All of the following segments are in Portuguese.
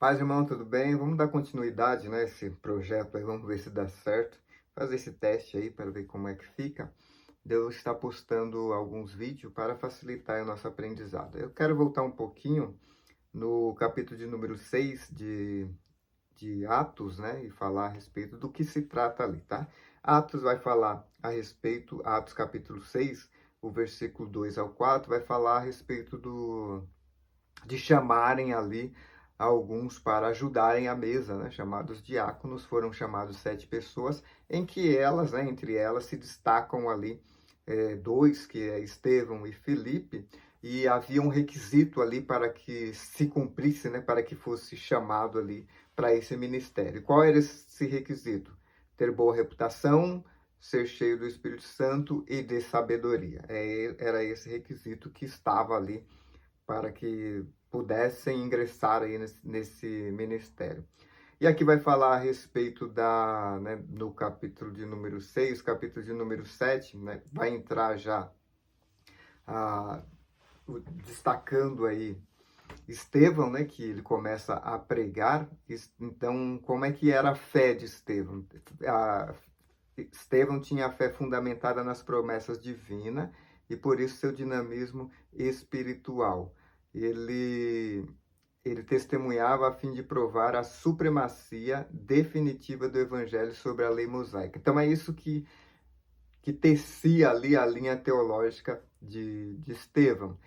Paz, irmão, tudo bem? Vamos dar continuidade, né, esse projeto aí, vamos ver se dá certo. Fazer esse teste aí para ver como é que fica. Deus está postando alguns vídeos para facilitar o nosso aprendizado. Eu quero voltar um pouquinho no capítulo de número 6 de Atos, né, e falar a respeito do que se trata ali, tá? Atos vai falar a respeito, Atos capítulo 6, o versículo 2 ao 4, vai falar a respeito de chamarem ali alguns para ajudarem a mesa, né? Chamados diáconos, foram chamados 7 pessoas, em que elas, né, entre elas, se destacam ali dois, que é Estevão e Filipe, e havia um requisito ali para que se cumprisse, né, para que fosse chamado ali para esse ministério. Qual era esse requisito? Ter boa reputação, ser cheio do Espírito Santo e de sabedoria. Era esse requisito que estava ali para que pudessem ingressar aí nesse ministério. E aqui vai falar a respeito né, no capítulo de número 6, capítulo de número 7, né, vai entrar já ah, destacando aí Estevão, né, que ele começa a pregar. Então, como é que era a fé de Estevão? Estevão tinha a fé fundamentada nas promessas divinas e por isso seu dinamismo espiritual. Ele, ele testemunhava a fim de provar a supremacia definitiva do evangelho sobre a lei mosaica. Então é isso que tecia ali a linha teológica de Estevão,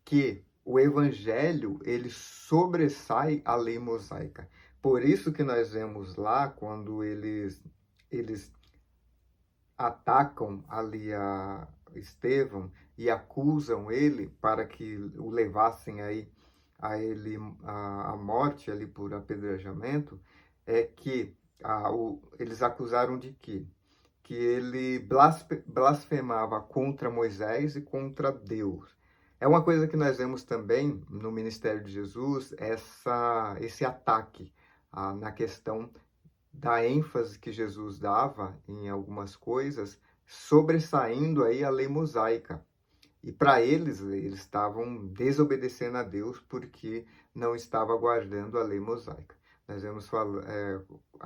que o evangelho ele sobressai a lei mosaica. Por isso que nós vemos lá, quando eles atacam ali a Estevão e acusam ele para que o levassem aí a ele a morte ali por apedrejamento, é que eles acusaram de quê? Que ele blasfemava contra Moisés e contra Deus. É uma coisa que nós vemos também no ministério de Jesus, esse ataque na questão da ênfase que Jesus dava em algumas coisas, sobressaindo aí a lei mosaica. E para eles estavam desobedecendo a Deus porque não estava guardando a lei mosaica. Nós vemos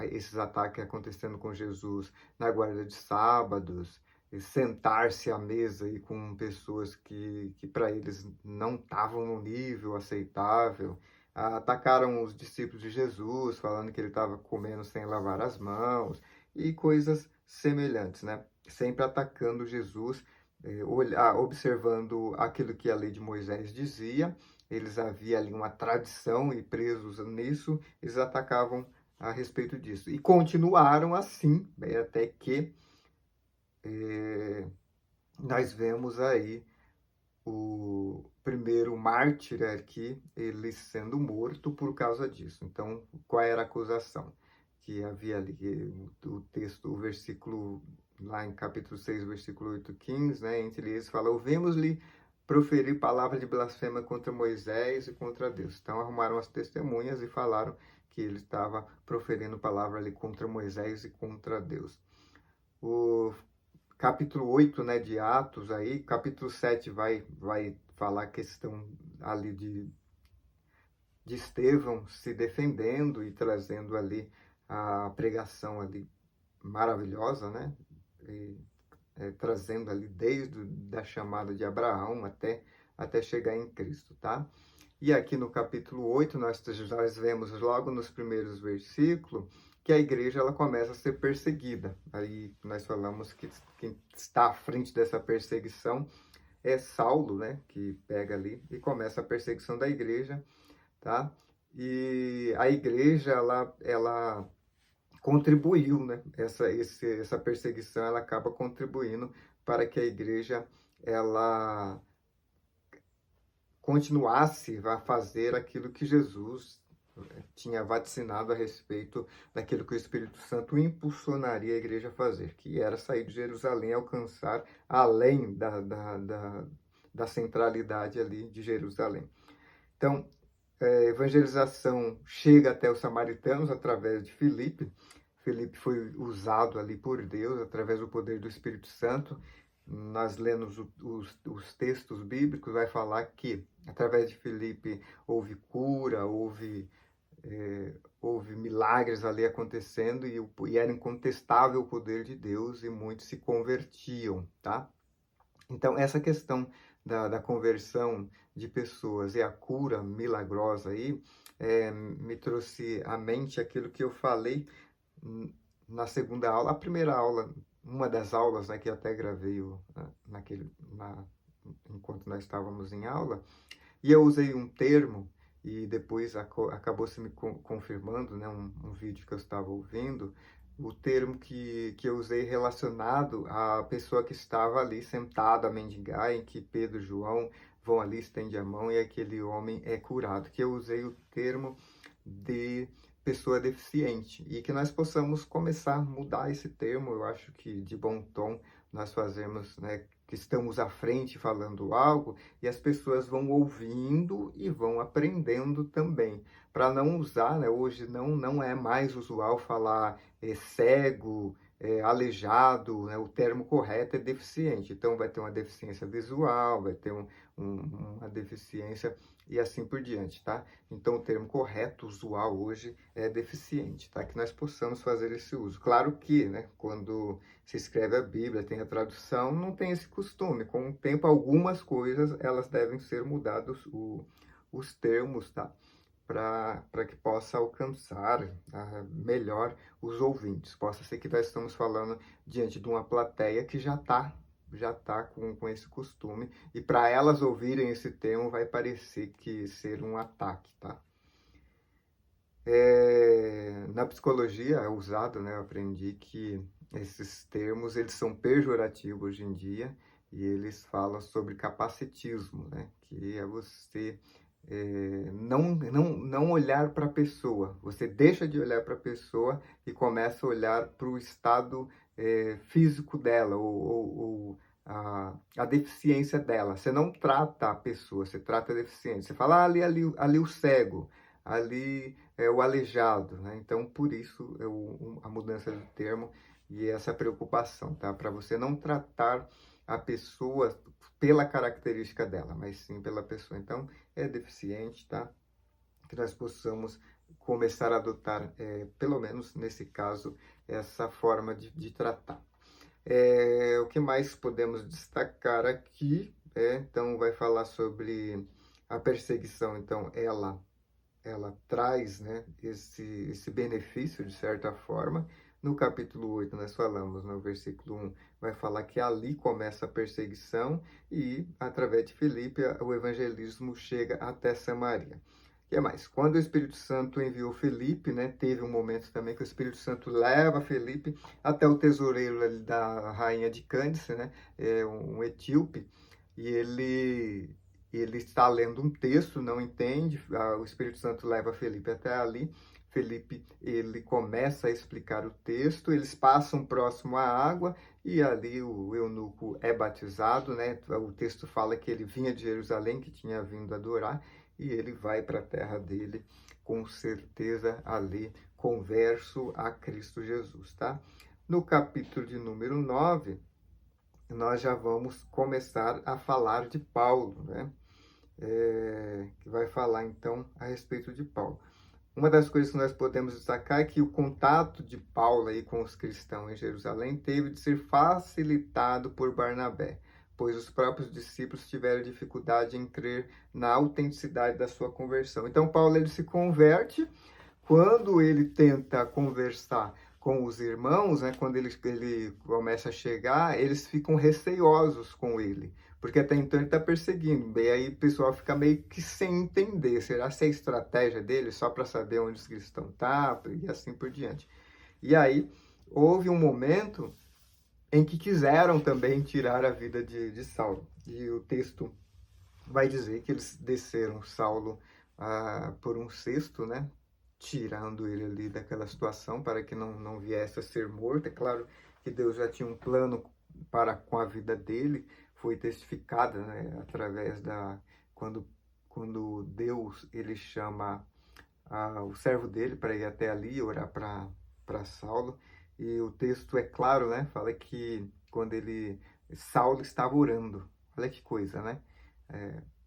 esses ataques acontecendo com Jesus na guarda de sábados, sentar-se à mesa aí com pessoas que para eles não estavam no nível aceitável. Atacaram os discípulos de Jesus, falando que ele estava comendo sem lavar as mãos e coisas semelhantes, né? Sempre atacando Jesus, observando aquilo que a lei de Moisés dizia. Eles havia ali uma tradição e presos nisso, eles atacavam a respeito disso. E continuaram assim, até que nós vemos aí o primeiro mártir aqui, ele sendo morto por causa disso. Então, qual era a acusação? Que havia ali, o texto, o versículo, lá em capítulo 6, versículo 8, 15, né? Entre eles fala, ouvimos-lhe proferir palavra de blasfêmia contra Moisés e contra Deus. Então, arrumaram as testemunhas e falaram que ele estava proferindo palavra ali contra Moisés e contra Deus. O capítulo 8, né, de Atos aí, capítulo 7 vai falar a questão ali de Estevão se defendendo e trazendo ali a pregação ali maravilhosa, né, e, trazendo ali desde da chamada de Abraão até chegar em Cristo, tá? E aqui no capítulo 8, nós vemos logo nos primeiros versículos que a igreja ela começa a ser perseguida. Aí nós falamos que quem está à frente dessa perseguição é Saulo, né? Que pega ali e começa a perseguição da igreja, tá? E a igreja, ela contribuiu, né? Essa perseguição, ela acaba contribuindo para que a igreja, ela continuasse a fazer aquilo que Jesus tinha vaticinado a respeito daquilo que o Espírito Santo impulsionaria a igreja a fazer, que era sair de Jerusalém e alcançar além da centralidade ali de Jerusalém. Então, a evangelização chega até os samaritanos através de Filipe. Filipe foi usado ali por Deus através do poder do Espírito Santo. Nós lemos os textos bíblicos, vai falar que através de Filipe houve cura, houve houve milagres ali acontecendo e era incontestável o poder de Deus e muitos se convertiam, tá? Então, essa questão da conversão de pessoas e a cura milagrosa aí, me trouxe à mente aquilo que eu falei hum, na segunda aula, a primeira aula, uma das aulas, né, que eu até gravei enquanto nós estávamos em aula, e eu usei um termo, e depois acabou se me confirmando, né, um vídeo que eu estava ouvindo, o termo que eu usei relacionado à pessoa que estava ali sentada a mendigar, em que Pedro e João vão ali, estende a mão e aquele homem é curado. Que eu usei o termo de pessoa deficiente e que nós possamos começar a mudar esse termo. Eu acho que de bom tom nós fazemos, né, que estamos à frente falando algo e as pessoas vão ouvindo e vão aprendendo também. Para não usar, né, hoje não é mais usual falar cego, aleijado, né, o termo correto é deficiente. Então vai ter uma deficiência visual, vai ter uma deficiência e assim por diante, tá? Então, o termo correto, usual hoje, é deficiente, tá? Que nós possamos fazer esse uso. Claro que, né, quando se escreve a Bíblia, tem a tradução, não tem esse costume. Com o tempo, algumas coisas, elas devem ser mudadas, os termos, tá? Para que possa alcançar melhor os ouvintes. Possa ser que nós estamos falando diante de uma plateia que já tá com esse costume, e para elas ouvirem esse termo vai parecer que ser um ataque, tá? Na psicologia é usado, né? Eu aprendi que esses termos, eles são pejorativos hoje em dia, e eles falam sobre capacitismo, né? Que é você não olhar para a pessoa. Você deixa de olhar para a pessoa e começa a olhar para o estado físico dela, ou a deficiência dela. Você não trata a pessoa, você trata a deficiência. Você fala, ali o cego, ali é o aleijado, né? Então, por isso, a mudança de termo e essa preocupação, tá? Para você não tratar a pessoa pela característica dela, mas sim pela pessoa. Então, é deficiente, tá? Que nós possamos começar a adotar, pelo menos nesse caso, essa forma de tratar. O que mais podemos destacar aqui? Então, vai falar sobre a perseguição. Então, ela traz, né, esse benefício, de certa forma. No capítulo 8, nós falamos, no versículo 1, vai falar que ali começa a perseguição e, através de Filipe, o evangelismo chega até Samaria. O que mais? Quando o Espírito Santo enviou Felipe, né, teve um momento também que o Espírito Santo leva Felipe até o tesoureiro ali da rainha de Cândice, né, um etíope, e ele está lendo um texto, não entende, o Espírito Santo leva Felipe até ali, Felipe, ele começa a explicar o texto, eles passam próximo à água e ali o eunuco é batizado, né? O texto fala que ele vinha de Jerusalém, que tinha vindo adorar, e ele vai para a terra dele, com certeza ali, converso a Cristo Jesus, tá? No capítulo de número 9, nós já vamos começar a falar de Paulo, né? Que vai falar então a respeito de Paulo. Uma das coisas que nós podemos destacar é que o contato de Paulo aí com os cristãos em Jerusalém teve de ser facilitado por Barnabé, pois os próprios discípulos tiveram dificuldade em crer na autenticidade da sua conversão. Então Paulo ele se converte. Quando ele tenta conversar com os irmãos, né, quando ele começa a chegar, eles ficam receiosos com ele, porque até então ele está perseguindo. E aí o pessoal fica meio que sem entender. Será que é a estratégia dele só para saber onde os cristãos estão? E assim por diante. E aí houve um momento em que quiseram também tirar a vida de Saulo. E o texto vai dizer que eles desceram Saulo por um cesto, né? Tirando ele ali daquela situação para que não viesse a ser morto. É claro que Deus já tinha um plano com a vida dele, foi testificada, né, através quando Deus ele chama o servo dele para ir até ali orar para Saulo, e o texto é claro, né, fala que quando Saulo estava orando, olha que coisa, né,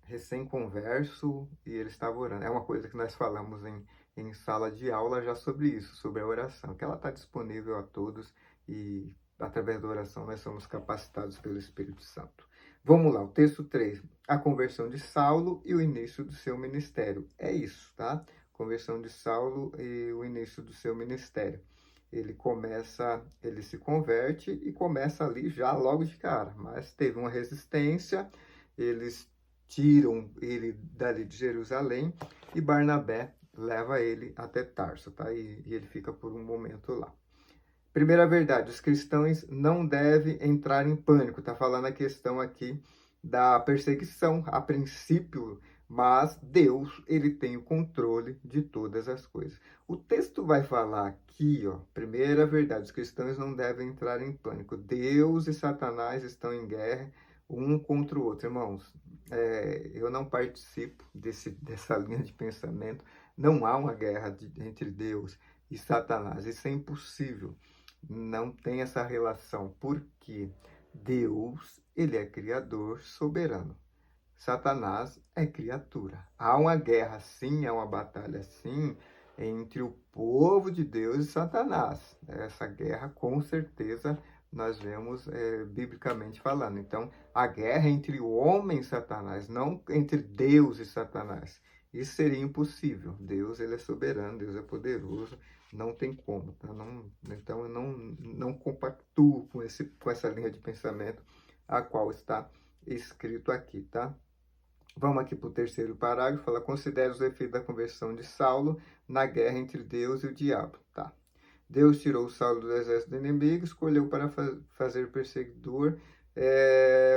recém-converso, e ele estava orando. É uma coisa que nós falamos em sala de aula já sobre isso, sobre a oração, que ela está disponível a todos e através da oração nós somos capacitados pelo Espírito Santo. Vamos lá, o texto 3, a conversão de Saulo e o início do seu ministério. É isso, tá? Conversão de Saulo e o início do seu ministério. Ele se converte e começa ali já logo de cara, mas teve uma resistência, eles tiram ele dali de Jerusalém e Barnabé leva ele até Tarso, tá? E ele fica por um momento lá. Primeira verdade, os cristãos não devem entrar em pânico. Está falando a questão aqui da perseguição, a princípio, mas Deus, ele tem o controle de todas as coisas. O texto vai falar aqui, ó, primeira verdade, os cristãos não devem entrar em pânico. Deus e Satanás estão em guerra um contra o outro. Irmãos, eu não participo dessa linha de pensamento. Não há uma guerra entre Deus e Satanás. Isso é impossível. Não tem essa relação, porque Deus, ele é criador soberano. Satanás é criatura. Há uma guerra, sim, há uma batalha, sim, entre o povo de Deus e Satanás. Essa guerra, com certeza, nós vemos biblicamente falando. Então, a guerra é entre o homem e Satanás, não entre Deus e Satanás. Isso seria impossível. Deus, ele é soberano, Deus é poderoso, não tem como. Tá? Então, eu não compactuo com essa linha de pensamento a qual está escrito aqui, tá? Vamos aqui para o terceiro parágrafo, fala, considere os efeitos da conversão de Saulo na guerra entre Deus e o diabo, tá? Deus tirou Saulo do exército do inimigo, escolheu para fazer perseguidor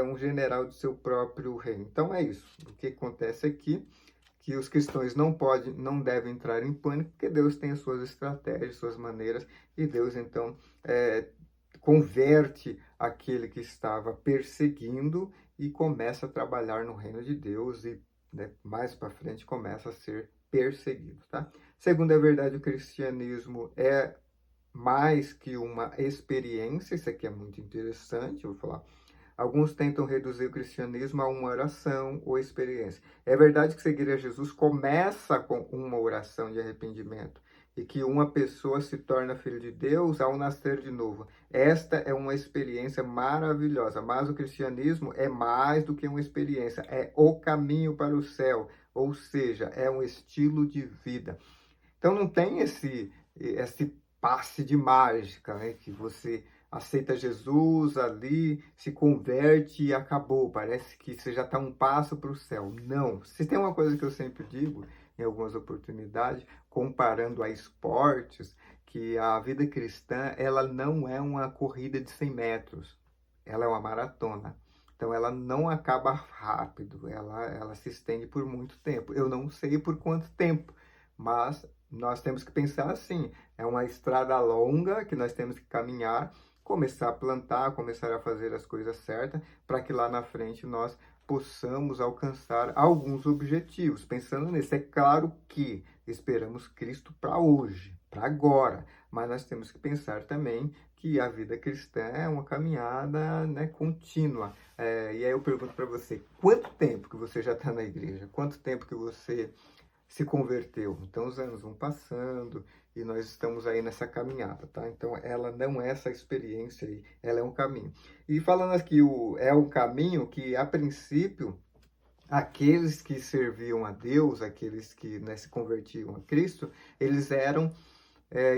um general de seu próprio reino. Então é isso. O que acontece aqui, que os cristãos não devem entrar em pânico, porque Deus tem as suas estratégias, suas maneiras, e Deus então converte aquele que estava perseguindo e começa a trabalhar no reino de Deus e mais para frente começa a ser perseguido, tá? Segundo a verdade, o cristianismo é mais que uma experiência, isso aqui é muito interessante, eu vou falar. Alguns tentam reduzir o cristianismo a uma oração ou experiência. É verdade que seguir a Jesus começa com uma oração de arrependimento e que uma pessoa se torna filho de Deus ao nascer de novo. Esta é uma experiência maravilhosa, mas o cristianismo é mais do que uma experiência, é o caminho para o céu, ou seja, é um estilo de vida. Então não tem esse passe de mágica, né, que você aceita Jesus ali, se converte e acabou. Parece que você já está um passo para o céu. Não. Se tem uma coisa que eu sempre digo, em algumas oportunidades, comparando a esportes, que a vida cristã, ela não é uma corrida de 100 metros. Ela é uma maratona. Então, ela não acaba rápido. Ela se estende por muito tempo. Eu não sei por quanto tempo, mas nós temos que pensar assim. É uma estrada longa que nós temos que caminhar, começar a plantar, começar a fazer as coisas certas, para que lá na frente nós possamos alcançar alguns objetivos. Pensando nisso, é claro que esperamos Cristo para hoje, para agora, mas nós temos que pensar também que a vida cristã é uma caminhada, né, contínua. E aí eu pergunto para você, quanto tempo que você já está na igreja? Quanto tempo que você se converteu? Então os anos vão passando e nós estamos aí nessa caminhada, tá? Então ela não é essa experiência aí, ela é um caminho. E falando aqui, é um caminho que a princípio aqueles que serviam a Deus, aqueles que, né, se convertiam a Cristo, eles eram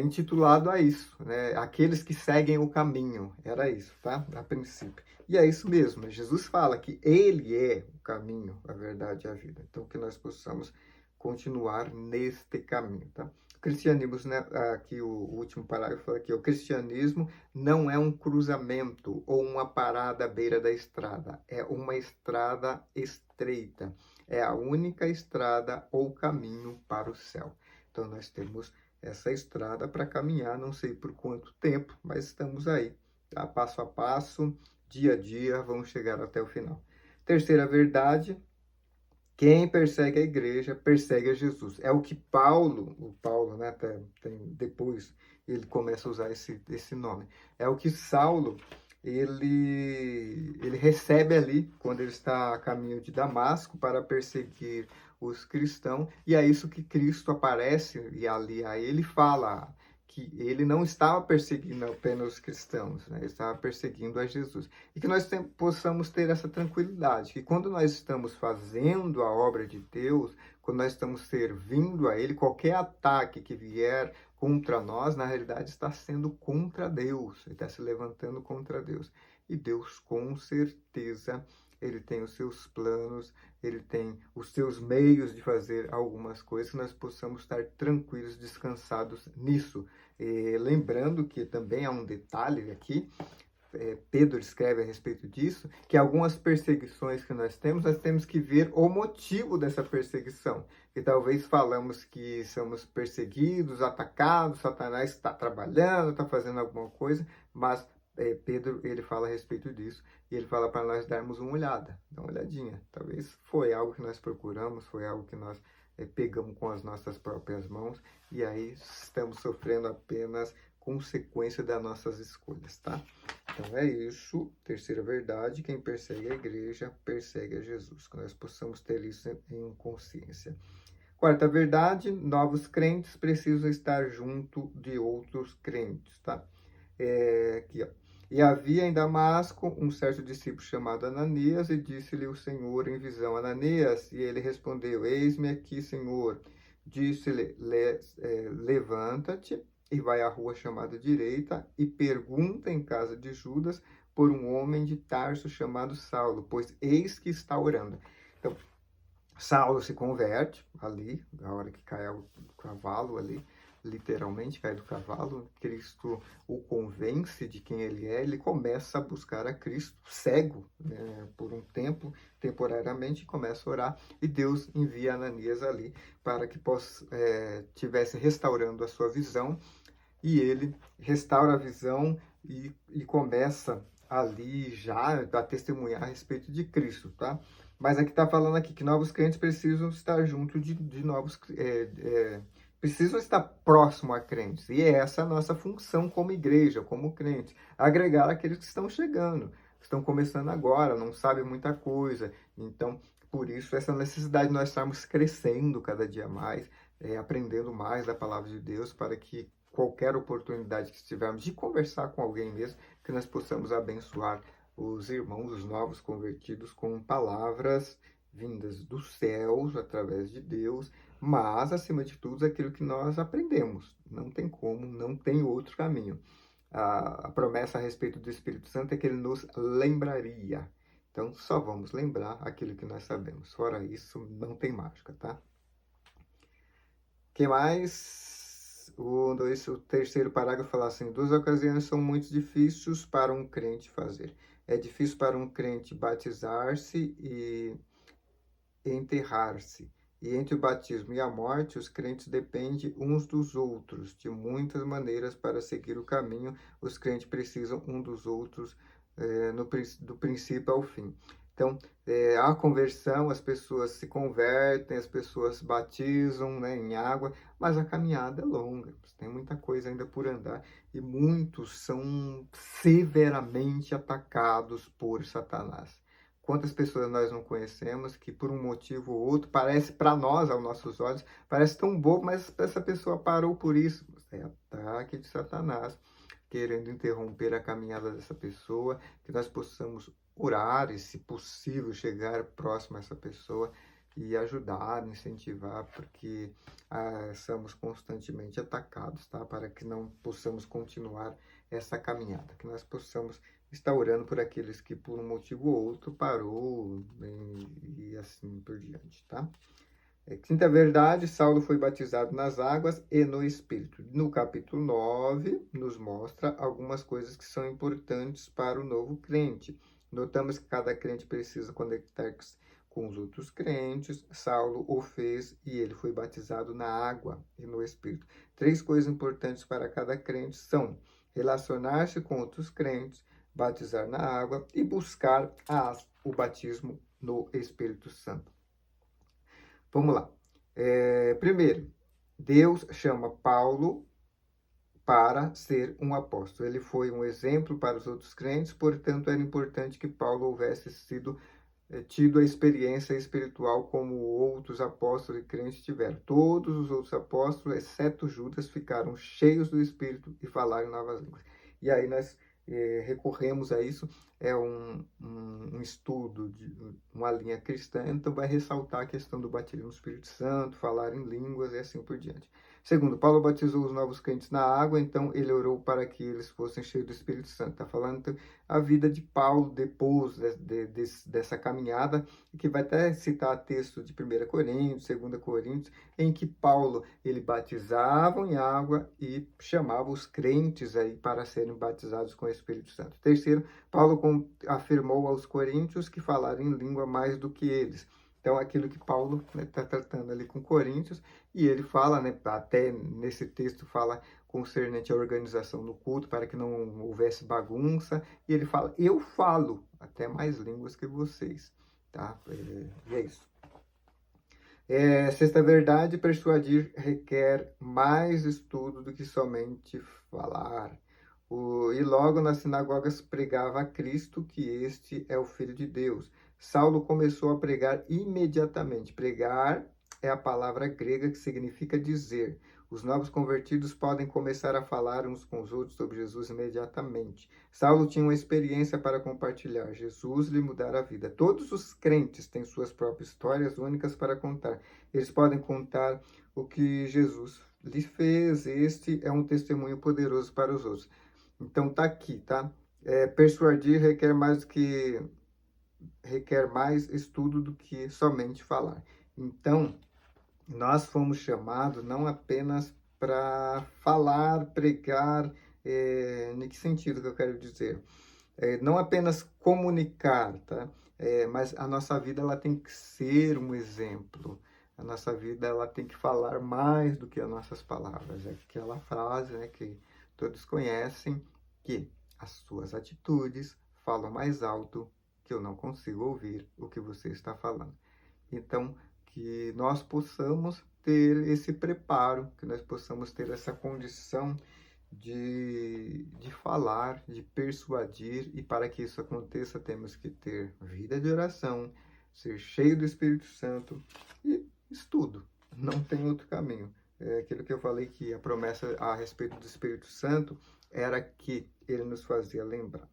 intitulados a isso, né? Aqueles que seguem o caminho, era isso, tá? A princípio. E é isso mesmo, Jesus fala que Ele é o caminho, a verdade e a vida. Então que nós possamos continuar neste caminho, tá? O cristianismo, né, aqui o último parágrafo fala aqui, o cristianismo não é um cruzamento ou uma parada à beira da estrada, é uma estrada estreita, é a única estrada ou caminho para o céu. Então nós temos essa estrada para caminhar, não sei por quanto tempo, mas estamos aí, tá? Passo a passo, dia a dia, vamos chegar até o final. Terceira verdade, quem persegue a igreja, persegue a Jesus. É o que o Paulo, né, depois ele começa a usar esse nome. É o que Saulo, ele recebe ali, quando ele está a caminho de Damasco, para perseguir os cristãos, e é isso que Cristo aparece e ali a ele fala que ele não estava perseguindo apenas os cristãos, né? Ele estava perseguindo a Jesus. E que nós possamos ter essa tranquilidade, que quando nós estamos fazendo a obra de Deus, quando nós estamos servindo a Ele, qualquer ataque que vier contra nós, na realidade está sendo contra Deus, ele está se levantando contra Deus. E Deus, com certeza, ele tem os seus planos, ele tem os seus meios de fazer algumas coisas, que nós possamos estar tranquilos, descansados nisso. E lembrando que também há um detalhe aqui, Pedro escreve a respeito disso, que algumas perseguições que nós temos que ver o motivo dessa perseguição. E talvez falamos que somos perseguidos, atacados, Satanás está trabalhando, está fazendo alguma coisa, mas Pedro, ele fala a respeito disso, e ele fala para nós darmos uma olhada, dar uma olhadinha. Talvez foi algo que nós procuramos, foi algo que nós pegamos com as nossas próprias mãos, e aí estamos sofrendo apenas consequência das nossas escolhas, tá? Então é isso. Terceira verdade, quem persegue a igreja, persegue a Jesus. Que nós possamos ter isso em consciência. Quarta verdade, novos crentes precisam estar junto de outros crentes, tá? Aqui, ó. E havia em Damasco um certo discípulo chamado Ananias, e disse-lhe o Senhor em visão: Ananias, e ele respondeu: Eis-me aqui, Senhor. Disse-lhe: levanta-te e vai à rua chamada Direita, e pergunta em casa de Judas por um homem de Tarso chamado Saulo, pois eis que está orando. Então, Saulo se converte ali, na hora que cai o cavalo ali, literalmente cai do cavalo, Cristo o convence de quem ele começa a buscar a Cristo, cego, né, por um tempo, temporariamente, começa a orar, e Deus envia Ananias ali para que tivesse restaurando a sua visão, e ele restaura a visão e começa ali já a testemunhar a respeito de Cristo, tá? Mas aqui está falando aqui que novos crentes precisam estar junto de novos, precisam estar próximo a crentes. E essa é a nossa função como igreja, como crente, agregar aqueles que estão chegando, que estão começando agora, não sabem muita coisa. Então, por isso, essa necessidade de nós estarmos crescendo cada dia mais, aprendendo mais da palavra de Deus, para que qualquer oportunidade que tivermos de conversar com alguém mesmo, que nós possamos abençoar os irmãos, os novos convertidos, com palavras vindas dos céus, através de Deus, mas, acima de tudo, aquilo que nós aprendemos. Não tem como, não tem outro caminho. A promessa a respeito do Espírito Santo é que ele nos lembraria. Então, só vamos lembrar aquilo que nós sabemos. Fora isso, não tem mágica, tá? Que mais? O terceiro parágrafo fala assim: duas ocasiões são muito difíceis para um crente fazer. É difícil para um crente batizar-se e enterrar-se. E entre o batismo e a morte, os crentes dependem uns dos outros. De muitas maneiras, para seguir o caminho, os crentes precisam um dos outros do princípio ao fim. Então, a conversão, as pessoas se convertem, as pessoas batizam, né, em água, mas a caminhada é longa, tem muita coisa ainda por andar, e muitos são severamente atacados por Satanás. Quantas pessoas nós não conhecemos que, por um motivo ou outro, parece para nós, aos nossos olhos, parece tão bobo, mas essa pessoa parou por isso. É ataque de Satanás, querendo interromper a caminhada dessa pessoa, que nós possamos orar e, se possível, chegar próximo a essa pessoa e ajudar, incentivar, porque somos constantemente atacados, tá? Para que não possamos continuar essa caminhada, que nós possamos estar orando por aqueles que, por um motivo ou outro, parou, e assim por diante, tá? Quinta verdade, Saulo foi batizado nas águas e no Espírito. No capítulo 9, nos mostra algumas coisas que são importantes para o novo crente. Notamos que cada crente precisa conectar-se com os outros crentes. Saulo o fez e ele foi batizado na água e no Espírito. Três coisas importantes para cada crente são relacionar-se com outros crentes, batizar na água e buscar o batismo no Espírito Santo. Vamos lá. Primeiro, Deus chama Paulo para ser um apóstolo. Ele foi um exemplo para os outros crentes, portanto, era importante que Paulo houvesse sido tido a experiência espiritual como outros apóstolos e crentes tiveram. Todos os outros apóstolos, exceto Judas, ficaram cheios do Espírito e falaram em novas línguas. E aí nós recorremos a isso, é um estudo de uma linha cristã, então vai ressaltar a questão do batismo no Espírito Santo, falar em línguas e assim por diante. Segundo, Paulo batizou os novos crentes na água, então ele orou para que eles fossem cheios do Espírito Santo. Está falando então, a vida de Paulo depois dessa caminhada, que vai até citar texto de 1 Coríntios, 2 Coríntios, em que Paulo ele batizava em água e chamava os crentes aí para serem batizados com o Espírito Santo. Terceiro, Paulo afirmou aos coríntios que falaram em língua mais do que eles. Então, aquilo que Paulo está tratando ali com Coríntios, e ele fala, até nesse texto fala concernente à organização do culto, para que não houvesse bagunça, e ele fala, eu falo até mais línguas que vocês, tá? E é isso. Sexta verdade, persuadir requer mais estudo do que somente falar. E logo nas sinagogas pregava a Cristo, que este é o Filho de Deus. Saulo começou a pregar imediatamente. Pregar é a palavra grega que significa dizer. Os novos convertidos podem começar a falar uns com os outros sobre Jesus imediatamente. Saulo tinha uma experiência para compartilhar. Jesus lhe mudara a vida. Todos os crentes têm suas próprias histórias únicas para contar. Eles podem contar o que Jesus lhes fez. Este é um testemunho poderoso para os outros. Então tá aqui, tá? Persuadir requer mais estudo do que somente falar. Então, nós fomos chamados não apenas para falar, pregar, em que sentido que eu quero dizer? Não apenas comunicar, tá? Mas a nossa vida ela tem que ser um exemplo. A nossa vida ela tem que falar mais do que as nossas palavras. É aquela frase, né, que todos conhecem, que as suas atitudes falam mais alto que eu não consigo ouvir o que você está falando. Então, que nós possamos ter esse preparo, que nós possamos ter essa condição de falar, de persuadir, e para que isso aconteça temos que ter vida de oração, ser cheio do Espírito Santo e estudo. Não tem outro caminho. Aquilo que eu falei, que a promessa a respeito do Espírito Santo era que ele nos fazia lembrar.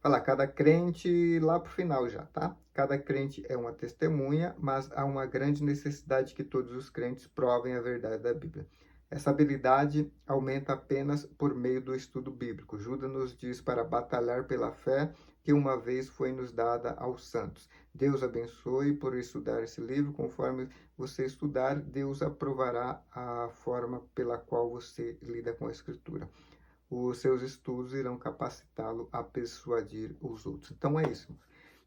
Falar, cada crente, lá para o final já, tá? Cada crente é uma testemunha, mas há uma grande necessidade que todos os crentes provem a verdade da Bíblia. Essa habilidade aumenta apenas por meio do estudo bíblico. Judas nos diz para batalhar pela fé que uma vez foi nos dada aos santos. Deus abençoe por estudar esse livro. Conforme você estudar, Deus aprovará a forma pela qual você lida com a Escritura. Os seus estudos irão capacitá-lo a persuadir os outros. Então é isso.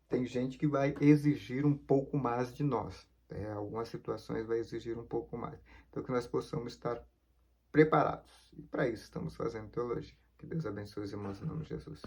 Tem gente que vai exigir um pouco mais de nós. Algumas situações vai exigir um pouco mais. Então que nós possamos estar preparados. E para isso estamos fazendo teologia. Que Deus abençoe os irmãos em nome de Jesus.